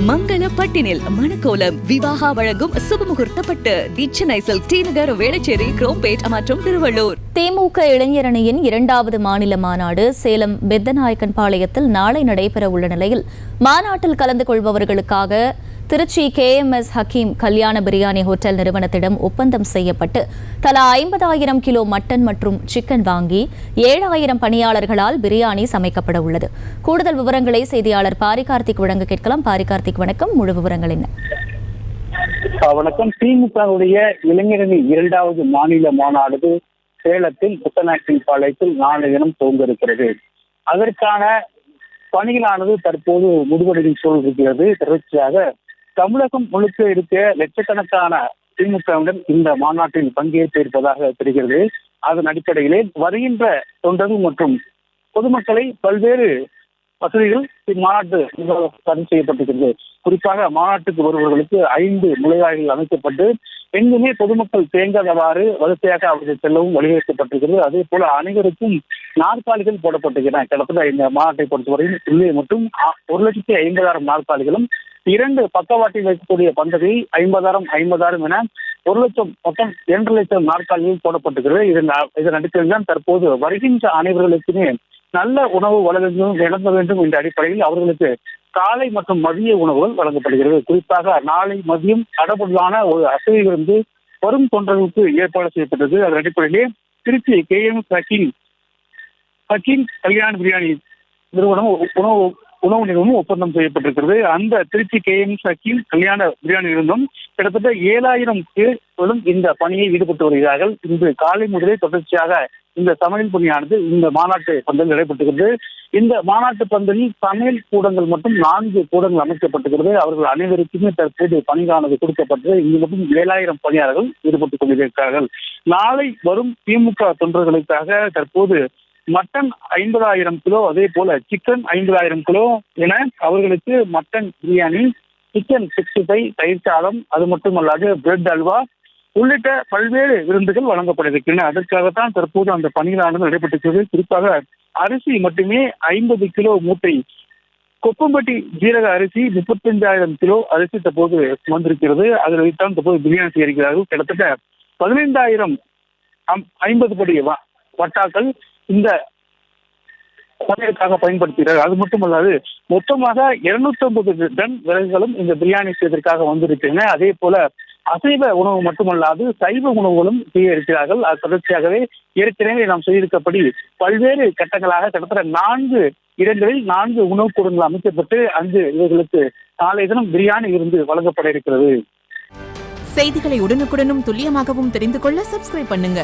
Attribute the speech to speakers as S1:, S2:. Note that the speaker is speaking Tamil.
S1: மங்கள பட்டினில் மணக்கோலம் விவாகா வழங்கும் சுபமுகூர்த்த பட்டு தி சென்னை சில்க் டி நகர் வேளச்சேரி குரோம்பேட் மற்றும் திருவள்ளூர்.
S2: திமுக இளைஞரணியின் 2வது மாநில மாநாடு சேலம் பெத்தநாயக்கன் பாளையத்தில் நாளை நடைபெற உள்ள நிலையில் மாநாட்டில் கலந்து கொள்பவர்களுக்காக திருச்சி KMS ஹக்கீம் கல்யாண பிரியாணி ஹோட்டல் நிறுவனத்திடம் ஒப்பந்தம் செய்யப்பட்டு தலா 50,000 கிலோ மட்டன் மற்றும் சிக்கன் வாங்கி 7,000 பணியாளர்களால் பிரியாணி சமைக்கப்பட உள்ளது. கூடுதல் விவரங்களை செய்தியாளர் பாரிகார்த்திக் வழங்க கேட்கலாம். பாரிகார்த்திக் வணக்கம், முழு விவரங்கள் என்ன?
S3: வணக்கம். திமுகவுடைய இளைஞரணி 2வது மாநில மாநாடு சேலத்தில் பெத்தநாயக்கன் பாளையத்தில் நாளை தினம் துவங்க இருக்கிறது. அதற்கான பணிகளானது தற்போது முடிவடையும் சூழல் இருக்கிறது. தொடர்ச்சியாக தமிழகம் முழுக்க இருக்க லட்சக்கணக்கான திமுகவினர் இந்த மாநாட்டில் பங்கேற்று இருப்பதாக தெரிகிறது. அதன் அடிப்படையிலே வருகின்ற தொண்டர்கள் மற்றும் பொதுமக்களை பல்வேறு வசதிகள் இம்மாநாட்டு பதிவு செய்யப்பட்டிருக்கிறது. குறிப்பாக மாநாட்டுக்கு வருபவர்களுக்கு 5 நுழைவாய்கள் அமைக்கப்பட்டு எங்குமே பொதுமக்கள் தேங்காதவாறு வரிசையாக அவர்கள் செல்லவும் வழிவகுக்கப்பட்டிருக்கிறது. அதே போல அனைவருக்கும் நாற்காலிகள் போடப்பட்டிருக்கின்றன. கிட்டத்தட்ட இந்த மாநாட்டை பொறுத்தவரையில் உள்ளே மட்டும் 1,50,000 நாற்காலிகளும் 2 பக்கவாட்டில் வைக்கக்கூடிய பந்தகை 50,000 என 1 லட்சம் மொத்தம் 2 லட்சம் நாற்காலிகள் போடப்பட்டிருக்கிறது. இதன் அடிப்படையில் தான் தற்போது வருகின்ற அனைவர்களுக்குமே நல்ல உணவு வழங்க வேண்டும் என்ற அடிப்படையில் அவர்களுக்கு காலை மற்றும் மதிய உணவுகள் வழங்கப்படுகிறது. குறிப்பாக நாளை மதியம் தடபுடலான ஒரு அசைவை இருந்து வரும் தொண்டர்களுக்கு ஏற்பாடு செய்யப்பட்டது. அதன் அடிப்படையிலே திருச்சி KMS ஹக்கீம் கல்யாண பிரியாணி நிறுவனம் உணவு நிறுவனம் ஒப்பந்தம் செய்யப்பட்டிருக்கிறது. அந்த திருச்சி KMS ஹக்கீம் கல்யாண பிரியாணி நிறுவனம் கிட்டத்தட்ட 7,000 பேர்களும் இந்த பணியை ஈடுபட்டு வருகிறார்கள். இன்று காலை முதலே தொடர்ச்சியாக இந்த சமையல் பணியானது இந்த மாநாட்டு பந்தல் நடைபெற்றுகிறது. இந்த மாநாட்டு பந்தலில் சமையல் கூடங்கள் மட்டும் 4 கூடங்கள் அமைக்கப்பட்டிருக்கிறது. அவர்கள் அனைவருக்குமே தற்போது பணியானது கொடுக்கப்பட்டது. இங்கு மட்டும் 7,000 பணியாளர்கள் ஈடுபட்டுக் கொண்டிருக்கிறார்கள். நாளை வரும் திமுக தொண்டர்களுக்காக தற்போது மட்டன் 50,000 கிலோ, அதே போல சிக்கன் 50,000 கிலோ என அவர்களுக்கு மட்டன் பிரியாணி, சிக்கன் 65, தயிர் சாதம், அது மட்டுமல்லாது பிரெட் அல்வா உள்ளிட்ட பல்வேறு விருந்துகள் வழங்கப்பட்டிருக்கின்றன. அதற்காகத்தான் தற்போது அந்த பணிகளானது நடைபெற்றிருக்கிறது. குறிப்பாக அரிசி மட்டுமே 50 கிலோ மூட்டை, கொப்பம்பட்டி ஜீரக அரிசி 35,000 கிலோ அரிசி தற்போது வந்திருக்கிறது. அதில் வைத்தான் தற்போது பிரியாணி செய்திருக்கிறார்கள். கிட்டத்தட்ட 15,000 50 படி வட்டாக்கள் இந்த சமையலுக்காக பயன்படுத்துகிறார்கள். அது மட்டுமல்லாது மொத்தமாக 250 டன் விறகுகளும் இந்த பிரியாணி செய்வதற்காக வந்திருக்கின்றன. அதே போல அசைவ உணவு மட்டுமல்லாது சைவ உணவுகளும் செய்ய இருக்கிறார்கள். அது தொடர்ச்சியாகவே ஏற்கனவே நாம் செய்திருக்கப்படி பல்வேறு கட்டங்களாக கிட்டத்தட்ட 4 இடங்களில் 4 உணவு கூடங்கள் அமைக்கப்பட்டு அங்கு இவர்களுக்கு நாளை தினம் பிரியாணி இருந்து வழங்கப்பட இருக்கிறது.
S4: செய்திகளை உடனுக்குடனும் துல்லியமாகவும் தெரிந்து கொள்ள சப்ஸ்கிரைப் பண்ணுங்க.